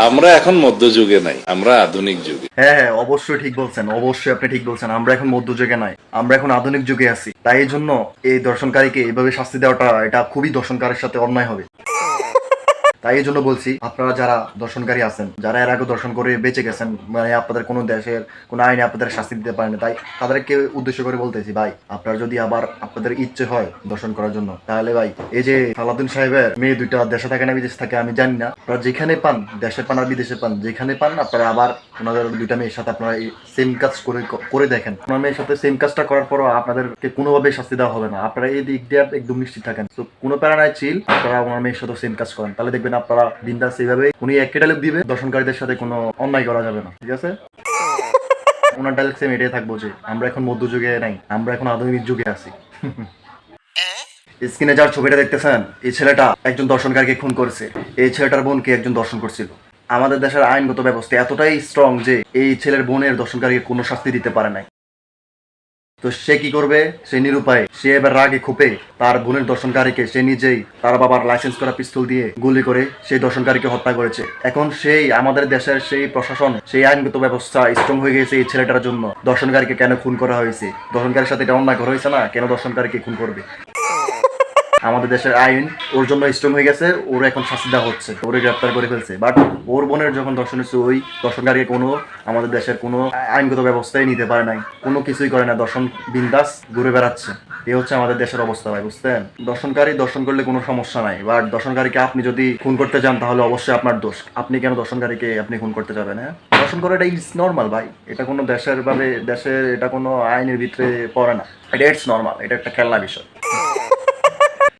আমরা এখন মধ্যযুগে নাই, আমরা আধুনিক যুগে। হ্যাঁ, অবশ্যই ঠিক বলছেন, অবশ্যই আপনি ঠিক বলছেন। আমরা এখন মধ্যযুগে নাই, আমরা এখন আধুনিক যুগে আছি। তাই এই জন্য এই দর্শনকারীকে এইভাবে শাস্তি দেওয়াটা এটা খুবই দর্শনকারীর সাথে অন্যায় হবে। তাই এই জন্য বলছি, আপনারা যারা দর্শনকারী আছেন, যারা এর আগে দর্শন করে বেঁচে গেছেন, মানে আপনাদের কোনো দেশের কোনো আইনে আপনাদের শাস্তি দিতে পারেন, তাই তাদেরকে উদ্দেশ্য করে বলতেছি, ভাই আপনারা যদি আবার আপনাদের ইচ্ছে হয় দর্শন করার জন্য, তাহলে ভাই এই যে সালাউদ্দিন সাহেবের মেয়ে দুইটা দেশে থাকে না বিদেশে থাকে আমি জানি না, আপনারা যেখানে পান, দেশে পান আর বিদেশে পান, যেখানে পান আপনারা আবার ওনাদের দুইটা মেয়ের সাথে আপনারা এই সেম কাজ করে দেখেন। আপনার মেয়ের সাথে সেম কাজটা করার পরও আপনাদেরকে কোনোভাবে শাস্তি দেওয়া হবে না। আপনারা এই দিক দিয়ে একদম নিশ্চিত থাকেন। তো কোনো প্যারা নাই, চিল, আপনারা ওনার মেয়ের সাথে সেম কাজ করেন, তাহলে দেখবেন আপনারা বিন্দাস এইভাবে উনি এক ডায়লগ দিবে, দর্শনকারীদের সাথে কোনো অন্যায় করা যাবে না। ঠিক আছে, ওনার ডায়লগ সেম এটাই থাকবো যে আমরা এখন মধ্যযুগে নাই, আমরা এখন আধুনিক যুগে আছি। স্ক্রিনে যার ছবিটা দেখতেছেন, এই ছেলেটা একজন দর্শনকারীকে খুন করেছে। এই ছেলেটার বোনকে একজন দর্শন করছিল। আমাদের দেশের আইনগত ব্যবস্থা এতটাই স্ট্রং যে এই ছেলের বোনের দর্শনকারীকে কোনো শাস্তি দিতে পারে নাই। তো সে কি করবে? সে নিরুপায়, সে এবার রাগে ক্ষোভে তার বোনের দর্শনকারীকে সে নিজেই তার বাবার লাইসেন্স করা পিস্তল দিয়ে গুলি করে সেই দর্শনকারীকে হত্যা করেছে। এখন সেই আমাদের দেশের সেই প্রশাসন, সেই আইনগত ব্যবস্থা স্ট্রং হয়ে গেছে এই ছেলেটার জন্য। দর্শনকারীকে কেন খুন করা হয়েছে? দর্শনকারীর সাথে এটা অন্যায় করা হয়েছে না, কেন দর্শনকারীকে খুন করবে? আমাদের দেশের আইন ওর জন্য স্ট্রং হয়ে গেছে, ওর এখন শাস্তি দেওয়া হচ্ছে, ওরে গ্রেপ্তার করে ফেলছে। বাট ওর বোনের যখন দর্শন হচ্ছে, ওই দর্শনকারীকে কোনো আমাদের দেশের কোনো আইনগত ব্যবস্থাই নিতে পারে নাই, কোনো কিছুই করে না, দর্শন বিন্দাস ঘুরে বেড়াচ্ছে। এই হচ্ছে আমাদের দেশের অবস্থা ভাই, বুঝছেন? দর্শনকারী দর্শন করলে কোনো সমস্যা নাই, বাট দর্শনকারীকে আপনি যদি খুন করতে যান তাহলে অবশ্যই আপনার দোষ। আপনি কেন দর্শনকারীকে আপনি খুন করতে যাবেন? হ্যাঁ, দর্শন করাটা ইটস নর্মাল ভাই, এটা কোনো দেশের এটা কোনো আইনের ভিতরে পড়ে না, এটা ইটস নর্মাল, এটা একটা খেলনা বিষয়।